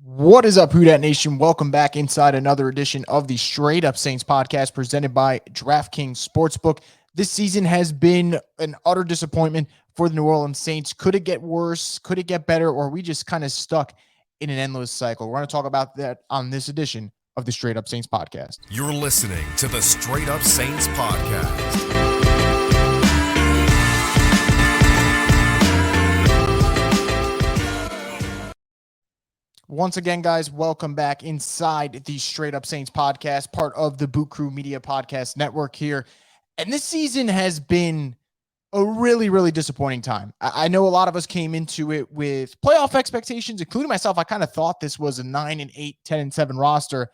What is up, Who Dat Nation? Welcome back inside another edition of the Straight Up Saints podcast presented by DraftKings Sportsbook. This season has been an utter disappointment for the New Orleans Saints. Could it get worse? Could it get better? Or are we just kind of stuck in an endless cycle? We're going to talk about that on this edition of the Straight Up Saints podcast. You're listening to the Straight Up Saints podcast. Once again, guys, welcome back inside the Straight Up Saints podcast, part of the Boot Crew Media Podcast Network here. And this season has been a really, really disappointing time. I know a lot of us came into it with playoff expectations, including myself. I kind of thought this was a 9-8, 10-7 roster.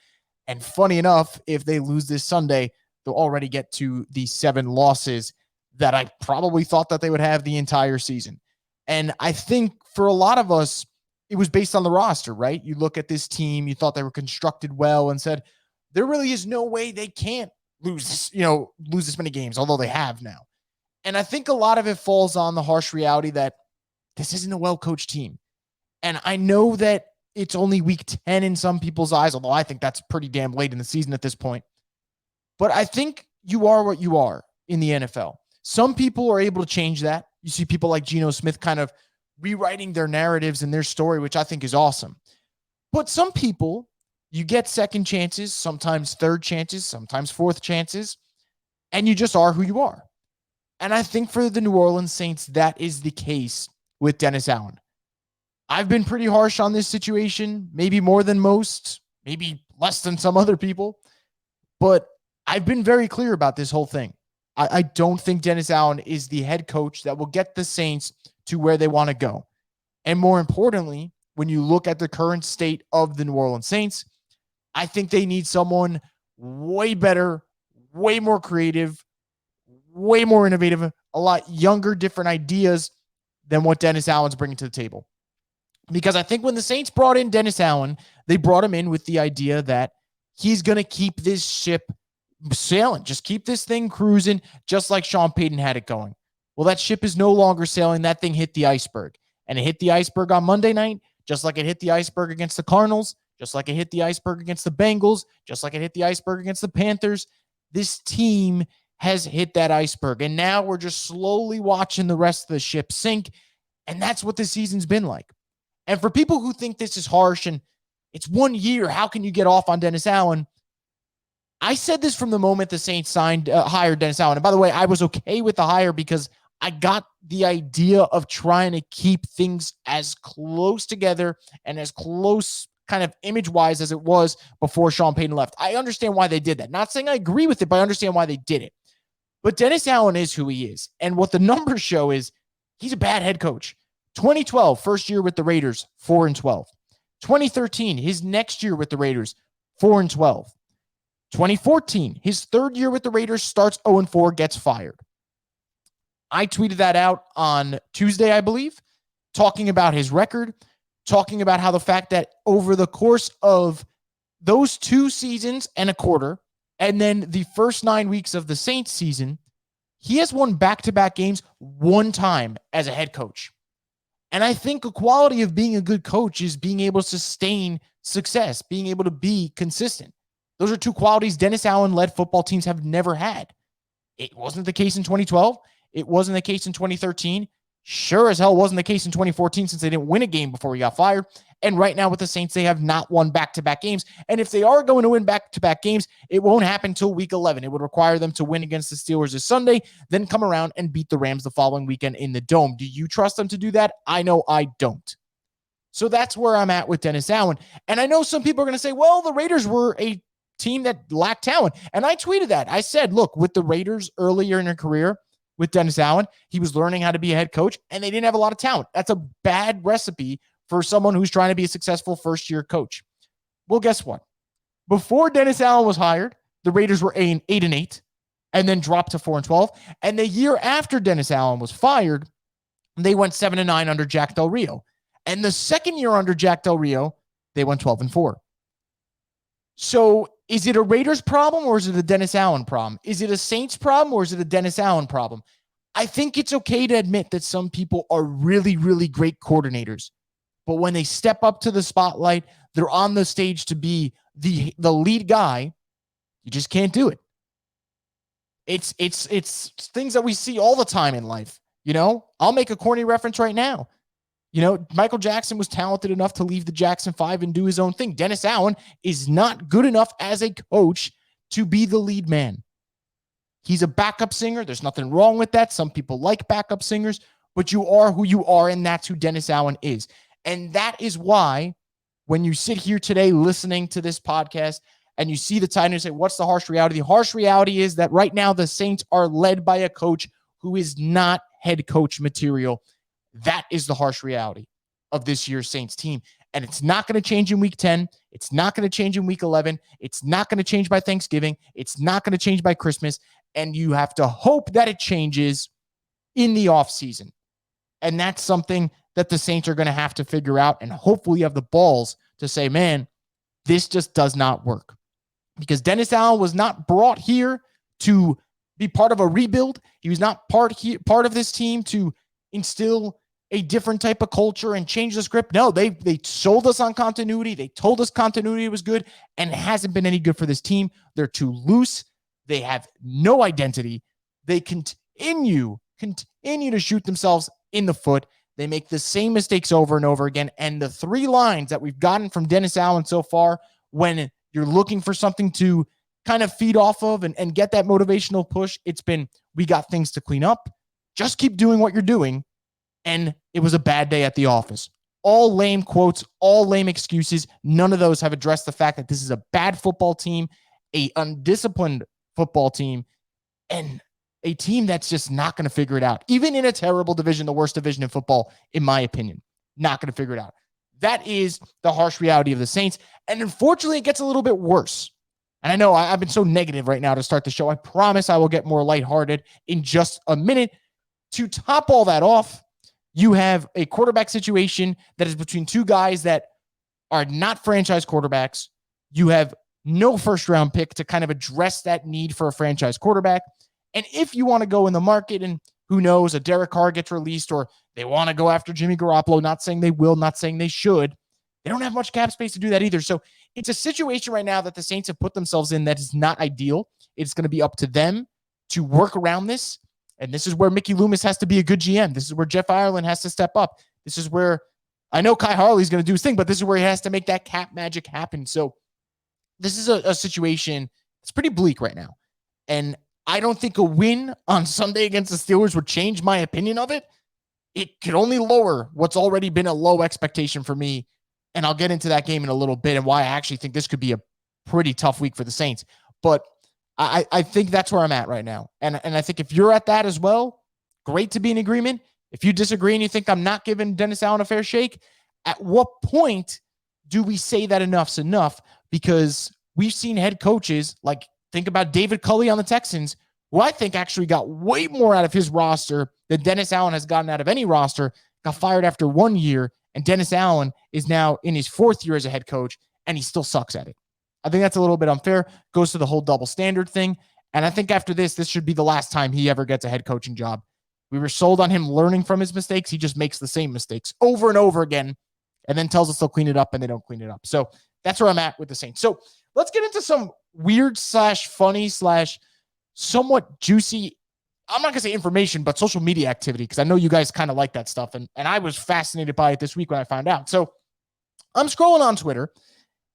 And funny enough, if they lose this Sunday, they'll already get to the 7 losses that I probably thought that they would have the entire season. And I think for a lot of us, it was based on the roster, right? You look at this team, you thought they were constructed well and said, there really is no way they can't lose this many games, although they have now. And I think a lot of it falls on the harsh reality that this isn't a well-coached team. And I know that it's only week 10 in some people's eyes, although I think that's pretty damn late in the season at this point. But I think you are what you are in the NFL. Some people are able to change that. You see people like Geno Smith kind of rewriting their narratives and their story, which I think is awesome. But some people, you get second chances, sometimes third chances, sometimes fourth chances, and you just are who you are. And I think for the New Orleans Saints, that is the case with Dennis Allen. I've been pretty harsh on this situation, maybe more than most, maybe less than some other people, but I've been very clear about this whole thing. I don't think Dennis Allen is the head coach that will get the Saints to where they want to go. And more importantly, when you look at the current state of the New Orleans Saints, I think they need someone way better, way more creative, way more innovative, a lot younger, different ideas than what Dennis Allen's bringing to the table. Because I think when the Saints brought in Dennis Allen, they brought him in with the idea that he's going to keep this ship sailing, just keep this thing cruising, just like Sean Payton had it going. Well, that ship is no longer sailing. That thing hit the iceberg. And it hit the iceberg on Monday night, just like it hit the iceberg against the Cardinals, just like it hit the iceberg against the Bengals, just like it hit the iceberg against the Panthers. This team has hit that iceberg. And now we're just slowly watching the rest of the ship sink. And that's what this season's been like. And for people who think this is harsh and it's 1 year, how can you get off on Dennis Allen? I said this from the moment the Saints hired Dennis Allen. And by the way, I was okay with the hire because I got the idea of trying to keep things as close together and as close kind of image-wise as it was before Sean Payton left. I understand why they did that. Not saying I agree with it, but I understand why they did it. But Dennis Allen is who he is. And what the numbers show is he's a bad head coach. 2012, first year with the Raiders, 4-12. 2013, his next year with the Raiders, 4-12. 2014, his third year with the Raiders, starts 0-4, gets fired. I tweeted that out on Tuesday, I believe, talking about his record, talking about how the fact that over the course of those 2 seasons and a quarter, and then the first 9 weeks of the Saints season, he has won back-to-back games 1 time as a head coach. And I think a quality of being a good coach is being able to sustain success, being able to be consistent. Those are 2 qualities Dennis Allen-led football teams have never had. It wasn't the case in 2012. It wasn't the case in 2013. Sure as hell wasn't the case in 2014 since they didn't win a game before he got fired. And right now with the Saints, they have not won back-to-back games. And if they are going to win back-to-back games, it won't happen until week 11. It would require them to win against the Steelers this Sunday, then come around and beat the Rams the following weekend in the Dome. Do you trust them to do that? I know I don't. So that's where I'm at with Dennis Allen. And I know some people are going to say, well, the Raiders were a team that lacked talent. And I tweeted that. I said, look, with the Raiders earlier in their career with Dennis Allen, he was learning how to be a head coach and they didn't have a lot of talent. That's a bad recipe for someone who's trying to be a successful first-year coach. Well, guess what? Before Dennis Allen was hired, the Raiders were 8-8 and then dropped to 4-12. And the year after Dennis Allen was fired, they went 7-9 under Jack Del Rio. And the second year under Jack Del Rio, they went 12-4. So is it a Raiders problem or is it a Dennis Allen problem? Is it a Saints problem or is it a Dennis Allen problem? I think it's okay to admit that some people are really, really great coordinators. But when they step up to the spotlight, they're on the stage to be the lead guy. You just can't do it. It's things that we see all the time in life. I'll make a corny reference right now. Michael Jackson was talented enough to leave the Jackson 5 and do his own thing. Dennis Allen is not good enough as a coach to be the lead man. He's a backup singer. There's nothing wrong with that. Some people like backup singers, but you are who you are, and that's who Dennis Allen is. And that is why when you sit here today listening to this podcast and you see the title and say, what's the harsh reality? The harsh reality is that right now the Saints are led by a coach who is not head coach material. That is the harsh reality of this year's Saints team. And it's not going to change in week 10. It's not going to change in week 11. It's not going to change by Thanksgiving. It's not going to change by Christmas. And you have to hope that it changes in the offseason. And that's something that the Saints are going to have to figure out. And hopefully you have the balls to say, man, this just does not work. Because Dennis Allen was not brought here to be part of a rebuild. He was not part of this team to instill a different type of culture and change the script. No, they sold us on continuity. They told us continuity was good, and it hasn't been any good for this team. They're too loose. They have no identity. They continue to shoot themselves in the foot. They make the same mistakes over and over again. And the three lines that we've gotten from Dennis Allen so far, when you're looking for something to kind of feed off of and get that motivational push, it's been, we got things to clean up. Just keep doing what you're doing. And it was a bad day at the office. All lame quotes, all lame excuses. None of those have addressed the fact that this is a bad football team, a undisciplined football team, and a team that's just not going to figure it out. Even in a terrible division, the worst division in football, in my opinion, not going to figure it out. That is the harsh reality of the Saints. And unfortunately, it gets a little bit worse. And I know I've been so negative right now to start the show. I promise I will get more lighthearted in just a minute. To top all that off, you have a quarterback situation that is between two guys that are not franchise quarterbacks. You have no first-round pick to kind of address that need for a franchise quarterback. And if you want to go in the market and who knows, a Derek Carr gets released or they want to go after Jimmy Garoppolo, not saying they will, not saying they should. They don't have much cap space to do that either. So it's a situation right now that the Saints have put themselves in that is not ideal. It's going to be up to them to work around this. And this is where Mickey Loomis has to be a good GM. This is where Jeff Ireland has to step up. This is where I know Kai Harley's going to do his thing, but this is where he has to make that cap magic happen. So this is a situation that's pretty bleak right now. And I don't think a win on Sunday against the Steelers would change my opinion of it. It could only lower what's already been a low expectation for me. And I'll get into that game in a little bit and why I actually think this could be a pretty tough week for the Saints. But I think that's where I'm at right now. And I think if you're at that as well, great to be in agreement. If you disagree and you think I'm not giving Dennis Allen a fair shake, at what point do we say that enough's enough? Because we've seen head coaches, like think about David Culley on the Texans, who I think actually got way more out of his roster than Dennis Allen has gotten out of any roster, got fired after 1 year, and Dennis Allen is now in his 4th year as a head coach, and he still sucks at it. I think that's a little bit unfair. Goes to the whole double standard thing. And I think after this should be the last time he ever gets a head coaching job. We were sold on him learning from his mistakes. He just makes the same mistakes over and over again and then tells us they'll clean it up and they don't clean it up. So that's where I'm at with the Saints. So let's get into some weird / funny / somewhat juicy, I'm not going to say information, but social media activity, because I know you guys kind of like that stuff. And I was fascinated by it this week when I found out. So I'm scrolling on Twitter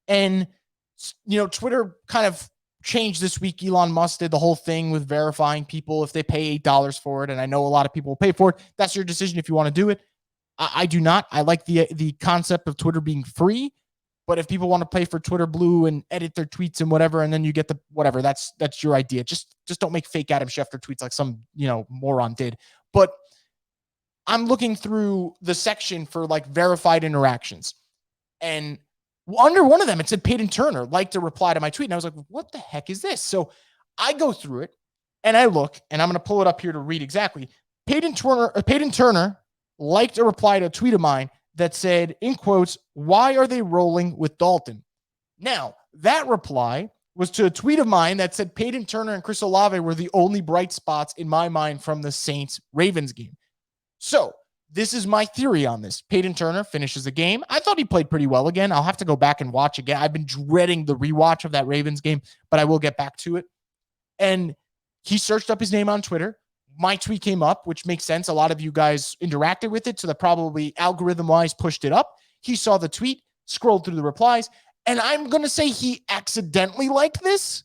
and Twitter kind of changed this week. Elon Musk did the whole thing with verifying people if they pay $8 for it. And I know a lot of people will pay for it. That's your decision if you want to do it. I do not. I like the concept of Twitter being free. But if people want to pay for Twitter Blue and edit their tweets and whatever, and then you get the whatever, that's your idea. Just don't make fake Adam Schefter tweets like some moron did. But I'm looking through the section for like verified interactions, and under one of them, it said Peyton Turner liked to reply to my tweet. And I was like, what the heck is this? So I go through it and I look, and I'm going to pull it up here to read exactly. Peyton Turner liked a reply to a tweet of mine that said, in quotes, "Why are they rolling with Dalton?" Now, that reply was to a tweet of mine that said Peyton Turner and Chris Olave were the only bright spots in my mind from the Saints-Ravens game. So This is my theory on this. Peyton Turner finishes the game. I thought he played pretty well again. I'll have to go back and watch again. I've been dreading the rewatch of that Ravens game, but I will get back to it. And he searched up his name on Twitter. My tweet came up, which makes sense. A lot of you guys interacted with it, so that probably algorithm-wise pushed it up. He saw the tweet, scrolled through the replies, and I'm going to say he accidentally liked this.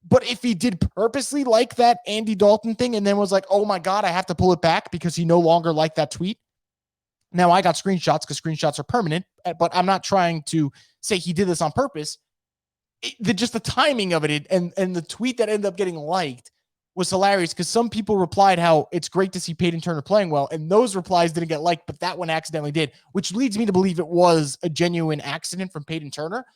But if he did purposely like that Andy Dalton thing and then was like, oh my God, I have to pull it back because he no longer liked that tweet. Now I got screenshots because screenshots are permanent, but I'm not trying to say he did this on purpose. Just the timing of it and the tweet that ended up getting liked was hilarious because some people replied how it's great to see Peyton Turner playing well, and those replies didn't get liked, but that one accidentally did, which leads me to believe it was a genuine accident from Peyton Turner.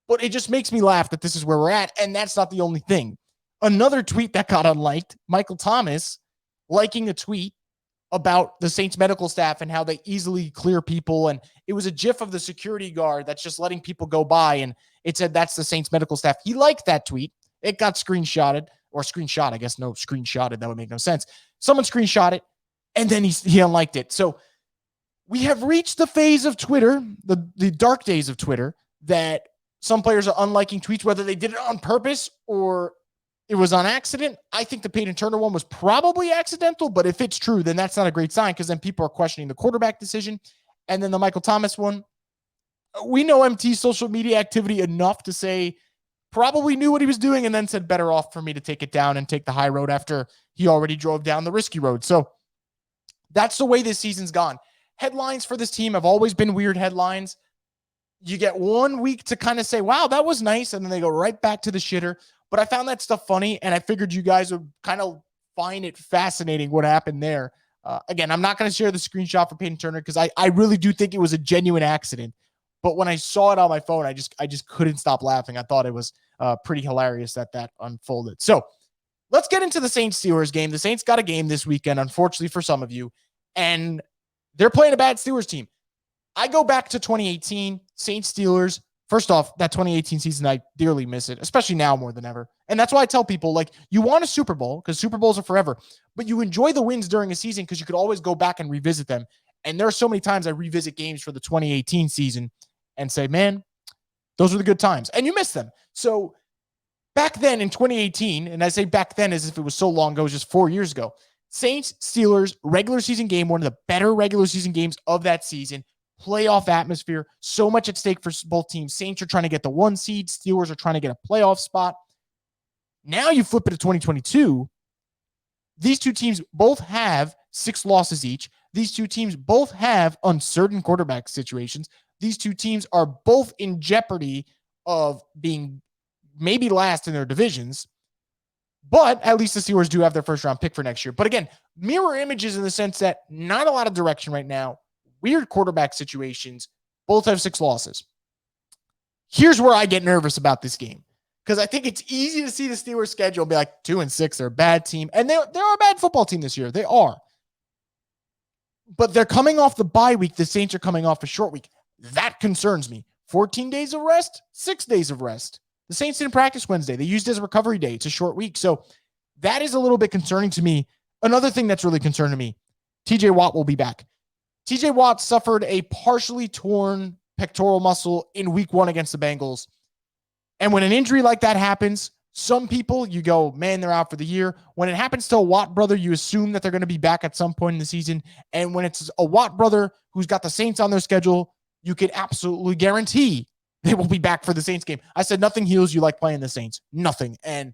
But it just makes me laugh that this is where we're at, and that's not the only thing. Another tweet that got unliked, Michael Thomas liking a tweet about the Saints medical staff and how they easily clear people, and it was a gif of the security guard that's just letting people go by, and it said that's the Saints medical staff. He liked that tweet. It got screenshotted, or screenshot, I guess. No, screenshotted. That would make no sense. Someone screenshot it, and then he unliked it. So we have reached the phase of Twitter, the dark days of Twitter, that some players are unliking tweets, whether they did it on purpose or it was on accident. I think the Peyton Turner one was probably accidental, but if it's true, then that's not a great sign because then people are questioning the quarterback decision. And then the Michael Thomas one, we know MT's social media activity enough to say probably knew what he was doing and then said better off for me to take it down and take the high road after he already drove down the risky road. So that's the way this season's gone. Headlines for this team have always been weird headlines. You get 1 week to kind of say, wow, that was nice. And then they go right back to the shitter. But I found that stuff funny. And I figured you guys would kind of find it fascinating what happened there. Again, I'm not going to share the screenshot for Peyton Turner because I really do think it was a genuine accident. But when I saw it on my phone, I just couldn't stop laughing. I thought it was pretty hilarious that unfolded. So let's get into the Saints-Steelers game. The Saints got a game this weekend, unfortunately for some of you. And they're playing a bad Steelers team. I go back to 2018, Saints-Steelers. First off, that 2018 season, I dearly miss it, especially now more than ever. And that's why I tell people, like, you want a Super Bowl because Super Bowls are forever, but you enjoy the wins during a season because you could always go back and revisit them. And there are so many times I revisit games for the 2018 season and say, man, those were the good times. And you miss them. So back then in 2018, and I say back then as if it was so long ago, it was just 4 years ago, Saints-Steelers regular season game, one of the better regular season games of that season. Playoff atmosphere, so much at stake for both teams. Saints are trying to get the 1 seed. Steelers are trying to get a playoff spot. Now you flip it to 2022. These two teams both have 6 losses each. These two teams both have uncertain quarterback situations. These two teams are both in jeopardy of being maybe last in their divisions. But at least the Steelers do have their first round pick for next year. But again, mirror images in the sense that not a lot of direction right now. Weird quarterback situations. Both have 6 losses. Here's where I get nervous about this game because I think it's easy to see the Steelers' schedule and be like 2-6. They're a bad team, and they're a bad football team this year. They are, but they're coming off the bye week. The Saints are coming off a short week. That concerns me. 14 days of rest, 6 days of rest. The Saints didn't practice Wednesday. They used it as a recovery day. It's a short week, so that is a little bit concerning to me. Another thing that's really concerning to me: TJ Watt will be back. TJ Watt suffered a partially torn pectoral muscle in week 1 against the Bengals. And when an injury like that happens, some people, you go, man, they're out for the year. When it happens to a Watt brother, you assume that they're going to be back at some point in the season. And when it's a Watt brother who's got the Saints on their schedule, you can absolutely guarantee they will be back for the Saints game. I said nothing heals you like playing the Saints. Nothing. And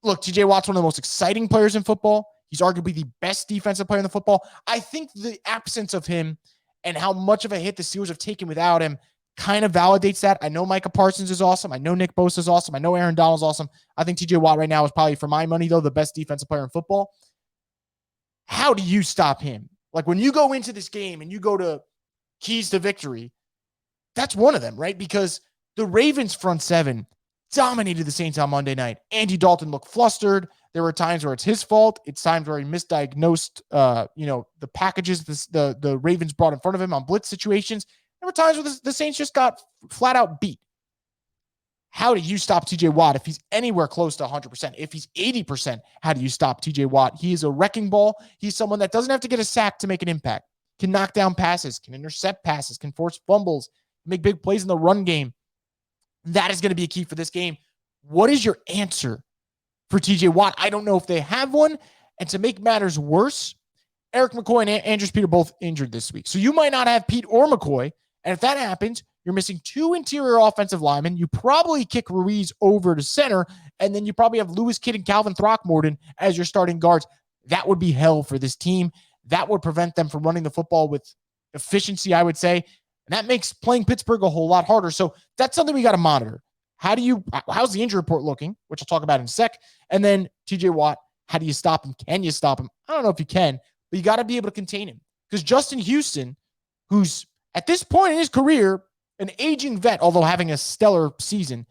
look, TJ Watt's one of the most exciting players in football. He's arguably the best defensive player in the football. I think the absence of him and how much of a hit the Steelers have taken without him kind of validates that. I know Micah Parsons is awesome. I know Nick Bosa is awesome. I know Aaron Donald's awesome. I think TJ Watt right now is probably, for my money, though, the best defensive player in football. How do you stop him? Like when you go into this game and you go to keys to victory, that's one of them, right? Because the Ravens front seven dominated the Saints on Monday night. Andy Dalton looked flustered. There were times where it's his fault. It's times where he misdiagnosed, the packages the Ravens brought in front of him on blitz situations. There were times where the Saints just got flat out beat. How do you stop TJ Watt if he's anywhere close to 100%? If he's 80%, how do you stop TJ Watt? He is a wrecking ball. He's someone that doesn't have to get a sack to make an impact. can knock down passes, can intercept passes, can force fumbles, make big plays in the run game. That is going to be a key for this game. What is your answer for TJ Watt? I don't know if they have one. And to make matters worse, Eric McCoy and Andrews Peat are both injured this week. So you might not have Peat or McCoy. And if that happens, you're missing 2 interior offensive linemen. You probably kick Ruiz over to center. And then you probably have Lewis Kidd and Calvin Throckmorton as your starting guards. That would be hell for this team. That would prevent them from running the football with efficiency, I would say. And that makes playing Pittsburgh a whole lot harder. So that's something we got to monitor. How's the injury report looking, which I'll talk about in a sec. And then TJ Watt, how do you stop him? Can you stop him? I don't know if you can, but you got to be able to contain him. Because Justin Houston, who's at this point in his career, an aging vet, although having a stellar season,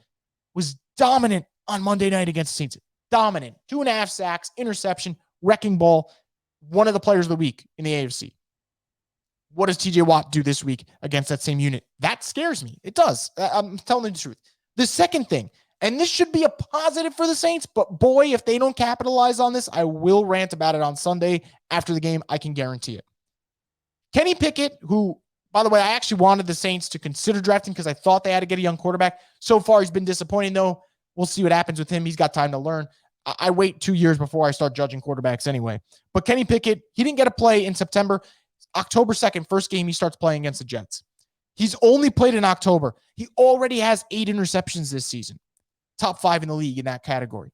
was dominant on Monday night against the Saints. Dominant. 2.5 sacks, interception, wrecking ball. One of the players of the week in the AFC. What does TJ Watt do this week against that same unit? That scares me. It does. I'm telling the truth. The second thing, and this should be a positive for the Saints, but boy, if they don't capitalize on this, I will rant about it on Sunday after the game. I can guarantee it. Kenny Pickett, who, by the way, I actually wanted the Saints to consider drafting because I thought they had to get a young quarterback. So far, he's been disappointing, though. We'll see what happens with him. He's got time to learn. I wait 2 years before I start judging quarterbacks anyway. But Kenny Pickett, he didn't get a play in September. October 2nd, first game he starts playing against the Jets. He's only played in October. He already has 8 interceptions this season. Top 5 in the league in that category.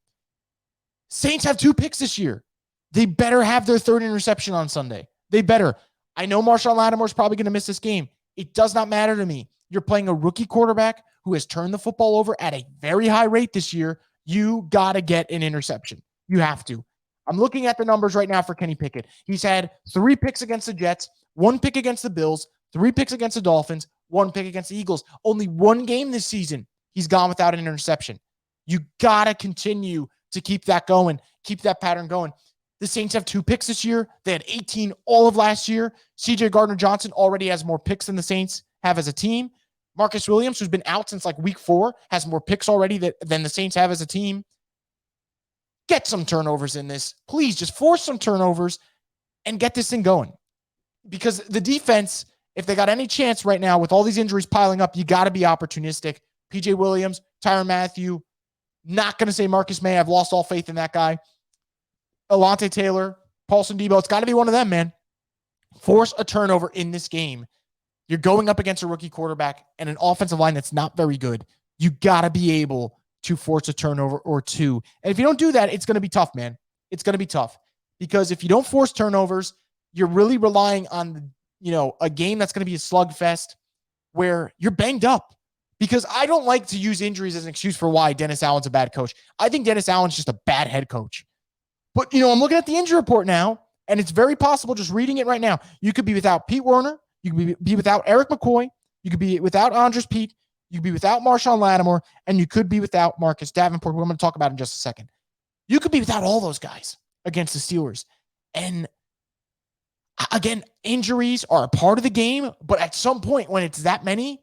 Saints have 2 picks this year. They better have their 3rd interception on Sunday. They better. I know Marshawn Lattimore's probably going to miss this game. It does not matter to me. You're playing a rookie quarterback who has turned the football over at a very high rate this year. You got to get an interception. You have to. I'm looking at the numbers right now for Kenny Pickett. He's had 3 picks against the Jets, 1 pick against the Bills, 3 picks against the Dolphins, 1 pick against the Eagles. Only 1 game this season he's gone without an interception. You got to continue to keep that going, keep that pattern going. The Saints have 2 picks this year. They had 18 all of last year. CJ Gardner-Johnson already has more picks than the Saints have as a team. Marcus Williams, who's been out since like week 4, has more picks already than the Saints have as a team. Get some turnovers in this. Please just force some turnovers and get this thing going. Because the defense, if they got any chance right now with all these injuries piling up, you got to be opportunistic. PJ Williams, Tyrann Mathieu, not going to say Marcus May. I've lost all faith in that guy. Alontae Taylor, Paulson Debo. It's got to be one of them, man. Force a turnover in this game. You're going up against a rookie quarterback and an offensive line that's not very good. You got to be able to force a turnover or 2. And if you don't do that, it's going to be tough, man. It's going to be tough because if you don't force turnovers, you're really relying on, a game that's going to be a slugfest where you're banged up. Because I don't like to use injuries as an excuse for why Dennis Allen's a bad coach. I think Dennis Allen's just a bad head coach. But, I'm looking at the injury report now, and it's very possible, just reading it right now, you could be without Pete Werner, you could be without Eric McCoy, you could be without Andres Peat, you could be without Marshawn Lattimore, and you could be without Marcus Davenport, who I'm going to talk about in just a second. You could be without all those guys against the Steelers. And again, injuries are a part of the game, but at some point when it's that many,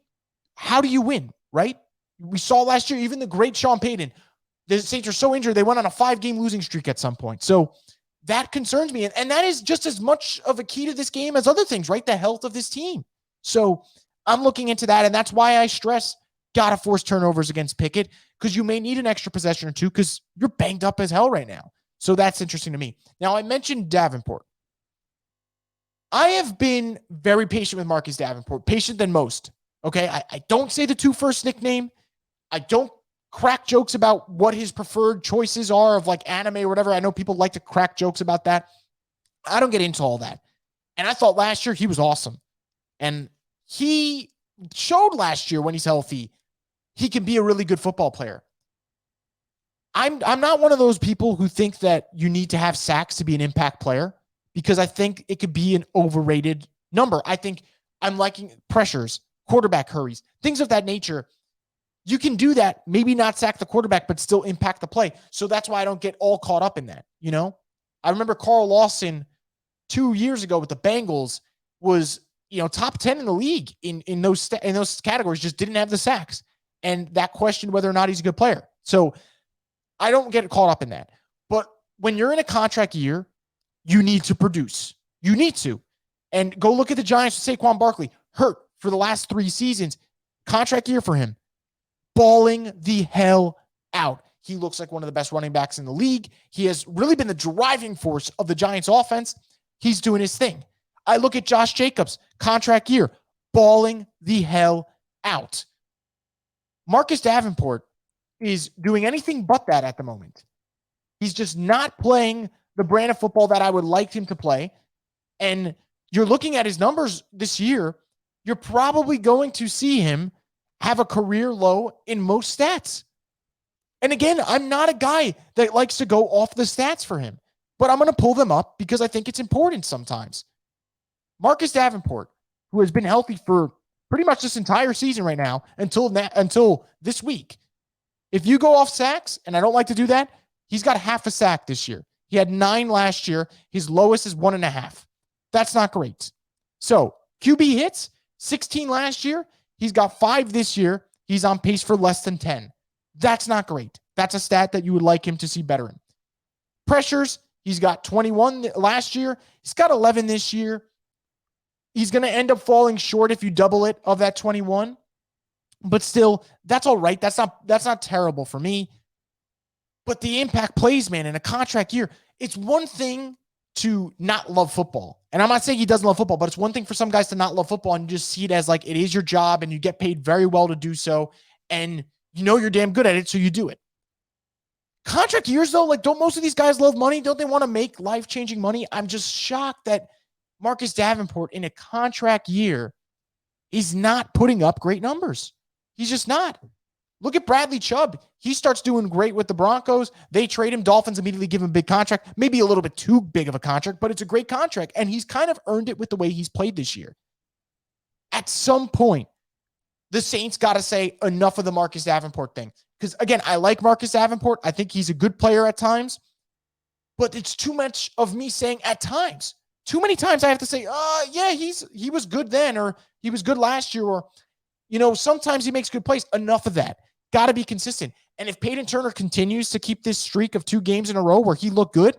how do you win, right? We saw last year, even the great Sean Payton, the Saints are so injured, they went on a 5-game losing streak at some point. So that concerns me. And that is just as much of a key to this game as other things, right? The health of this team. So I'm looking into that. And that's why I stress, got to force turnovers against Pickett, because you may need an extra possession or 2 because you're banged up as hell right now. So that's interesting to me. Now, I mentioned Davenport. I have been very patient with Marcus Davenport, patient than most. Okay, I don't say the 2 first nickname. I don't crack jokes about what his preferred choices are of like anime or whatever. I know people like to crack jokes about that. I don't get into all that. And I thought last year he was awesome. And he showed last year when he's healthy, he can be a really good football player. I'm not one of those people who think that you need to have sacks to be an impact player, because I think it could be an overrated number. I think I'm liking pressures, quarterback hurries, things of that nature. You can do that, maybe not sack the quarterback, but still impact the play. So that's why I don't get all caught up in that. I remember Carl Lawson 2 years ago with the Bengals was, top 10 in the league in those categories, just didn't have the sacks. And that questioned whether or not he's a good player. So I don't get caught up in that. But when you're in a contract year, you need to produce. You need to. And go look at the Giants with Saquon Barkley, hurt for the last 3 seasons. Contract year for him. Balling the hell out. He looks like one of the best running backs in the league. He has really been the driving force of the Giants offense. He's doing his thing. I look at Josh Jacobs, contract year, balling the hell out. Marcus Davenport is doing anything but that at the moment. He's just not playing the brand of football that I would like him to play. And you're looking at his numbers this year, you're probably going to see him have a career low in most stats. And again, I'm not a guy that likes to go off the stats for him, but I'm going to pull them up because I think it's important sometimes. Marcus Davenport, who has been healthy for pretty much this entire season right now until this week. If you go off sacks, and I don't like to do that, he's got half a sack this year. He had 9 last year. His lowest is 1.5. That's not great. So QB hits, 16 last year. He's got 5 this year. He's on pace for less than 10. That's not great. That's a stat that you would like him to see better in. Pressures, he's got 21 last year. He's got 11 this year. He's going to end up falling short if you double it of that 21. But still, that's all right. That's not terrible for me. But the impact plays, man, in a contract year, it's one thing to not love football. And I'm not saying he doesn't love football, but it's one thing for some guys to not love football and you just see it as like it is your job and you get paid very well to do so. And you know you're damn good at it, so you do it. Contract years, though, like, don't most of these guys love money? Don't they want to make life-changing money? I'm just shocked that Marcus Davenport in a contract year is not putting up great numbers. He's just not. Look at Bradley Chubb. He starts doing great with the Broncos. They trade him. Dolphins immediately give him a big contract. Maybe a little bit too big of a contract, but it's a great contract. And he's kind of earned it with the way he's played this year. At some point, the Saints got to say enough of the Marcus Davenport thing. Because, again, I like Marcus Davenport. I think he's a good player at times. But it's too much of me saying at times. Too many times I have to say, yeah, he was good then, or he was good last year, or, sometimes he makes good plays. Enough of that. Got to be consistent. And if Peyton Turner continues to keep this streak of 2 games in a row where he looked good,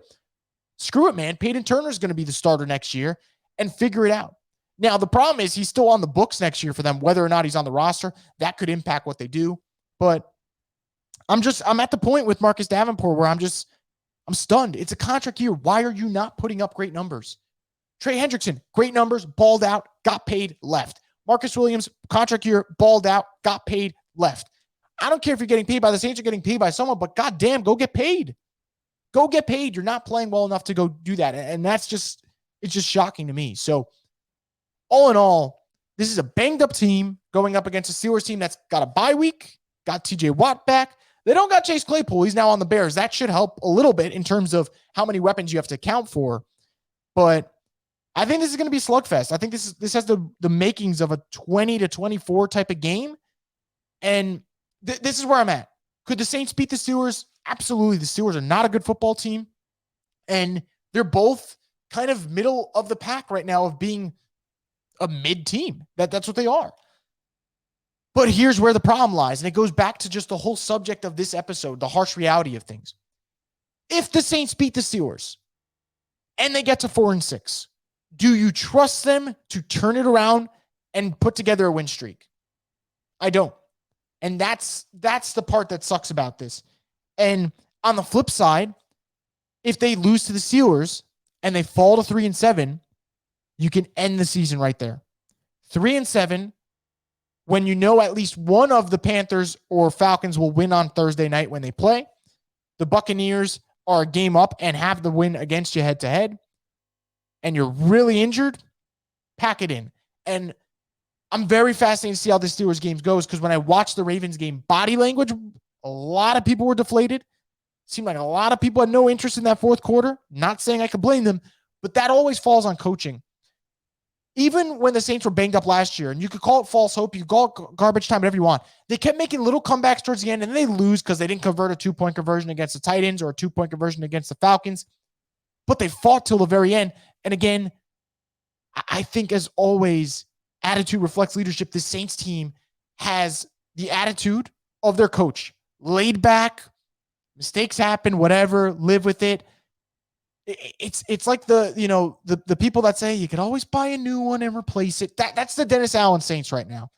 screw it, man. Peyton Turner is going to be the starter next year and figure it out. Now, the problem is he's still on the books next year for them. Whether or not he's on the roster, that could impact what they do. But I'm at the point with Marcus Davenport where I'm stunned. It's a contract year. Why are you not putting up great numbers? Trey Hendrickson, great numbers, balled out, got paid, left. Marcus Williams, contract year, balled out, got paid, left. I don't care if you're getting paid by the Saints or getting paid by someone, but goddamn, go get paid. Go get paid. You're not playing well enough to go do that. And it's just shocking to me. So all in all, this is a banged up team going up against a Steelers team that's got a bye week, got TJ Watt back. They don't got Chase Claypool. He's now on the Bears. That should help a little bit in terms of how many weapons you have to account for. But I think this is going to be a slugfest. I think this has the makings of a 20-24 type of game. And this is where I'm at. Could the Saints beat the Steelers? Absolutely. The Steelers are not a good football team. And they're both kind of middle of the pack right now of being a mid team. That's what they are. But here's where the problem lies. And it goes back to just the whole subject of this episode, the harsh reality of things. If the Saints beat the Steelers and they get to 4-6, do you trust them to turn it around and put together a win streak? I don't. And that's the part that sucks about this. And on the flip side, if they lose to the Steelers and they fall to 3-7, you can end the season right there. 3-7, when you know at least one of the Panthers or Falcons will win on Thursday night when they play. The Buccaneers are a game up and have the win against you head-to-head. And you're really injured, pack it in. And I'm very fascinated to see how the Steelers game goes, because when I watched the Ravens game, body language, a lot of people were deflated. Seemed like a lot of people had no interest in that fourth quarter. Not saying I could blame them, but that always falls on coaching. Even when the Saints were banged up last year, and you could call it false hope, you could call it garbage time, whatever you want, they kept making little comebacks towards the end, and then they lose because they didn't convert a 2-point conversion against the Titans or a 2-point conversion against the Falcons. But they fought till the very end. And again, I think, as always, attitude reflects leadership. The Saints team has the attitude of their coach. Laid back, mistakes happen, whatever, live with it. It's like the people that say you could always buy a new one and replace it. That's the Dennis Allen Saints right now.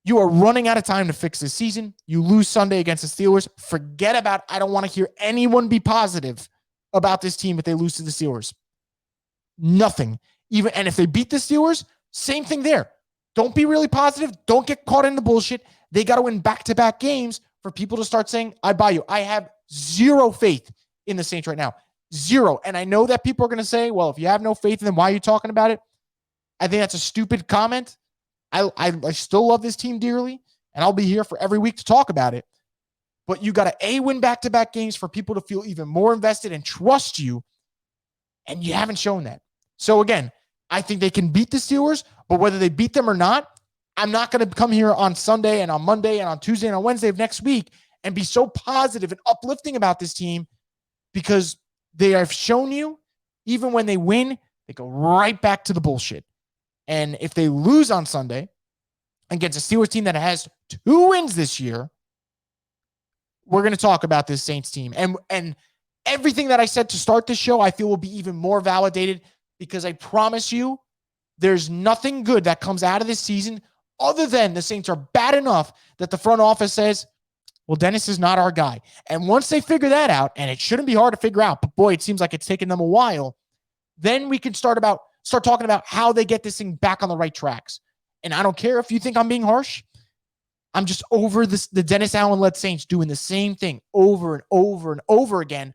You are running out of time to fix this season. You lose Sunday against the Steelers. Forget about, I don't want to hear anyone be positive about this team if they lose to the Steelers. Nothing. And if they beat the Steelers, same thing there. Don't be really positive. Don't get caught in the bullshit. They got to win back-to-back games for people to start saying, I buy you. I have zero faith in the Saints right now. Zero. And I know that people are going to say, well, if you have no faith in them, why are you talking about it? I think that's a stupid comment. I still love this team dearly, and I'll be here for every week to talk about it. But you got to, win back-to-back games for people to feel even more invested and trust you, and you haven't shown that. So, again, I think they can beat the Steelers, but whether they beat them or not, I'm not going to come here on Sunday and on Monday and on Tuesday and on Wednesday of next week and be so positive and uplifting about this team because they have shown you, even when they win, they go right back to the bullshit. And if they lose on Sunday against a Steelers team that has 2 wins this year, we're going to talk about this Saints team. And everything that I said to start the show, I feel will be even more validated because I promise you there's nothing good that comes out of this season other than the Saints are bad enough that the front office says, well, Dennis is not our guy. And once they figure that out, and it shouldn't be hard to figure out, but boy, it seems like it's taken them a while, then we can start talking about how they get this thing back on the right tracks. And I don't care if you think I'm being harsh. I'm just over the Dennis Allen-led Saints doing the same thing over and over and over again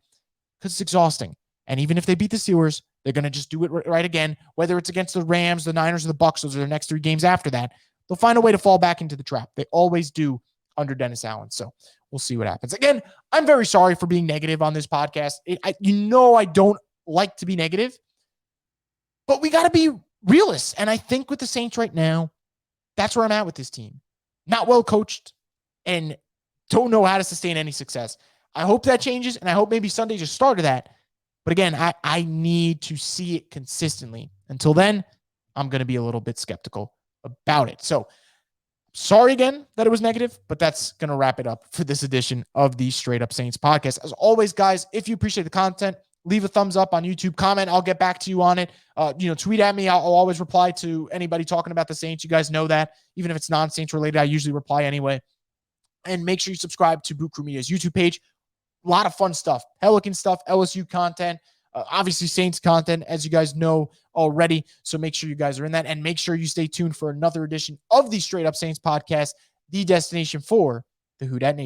because it's exhausting. And even if they beat the Steelers, they're going to just do it right again, whether it's against the Rams, the Niners, or the Bucs. Those are their next 3 games after that. They'll find a way to fall back into the trap. They always do under Dennis Allen. So we'll see what happens. Again, I'm very sorry for being negative on this podcast. I don't like to be negative. But we got to be realists. And I think with the Saints right now, that's where I'm at with this team. Not well coached and don't know how to sustain any success. I hope that changes, and I hope maybe Sunday just started that. But again, I need to see it consistently. Until then, I'm going to be a little bit skeptical about it. So sorry again that it was negative, but that's going to wrap it up for this edition of the Straight Up Saints podcast. As always, guys, if you appreciate the content, leave a thumbs up on YouTube, comment. I'll get back to you on it. Tweet at me. I'll always reply to anybody talking about the Saints. You guys know that. Even if it's non-Saints related, I usually reply anyway. And make sure you subscribe to Boot Crew Media's YouTube page. A lot of fun stuff. Pelican stuff, LSU content, obviously Saints content, as you guys know already. So make sure you guys are in that. And make sure you stay tuned for another edition of the Straight Up Saints podcast, the destination for the Who Dat Nation.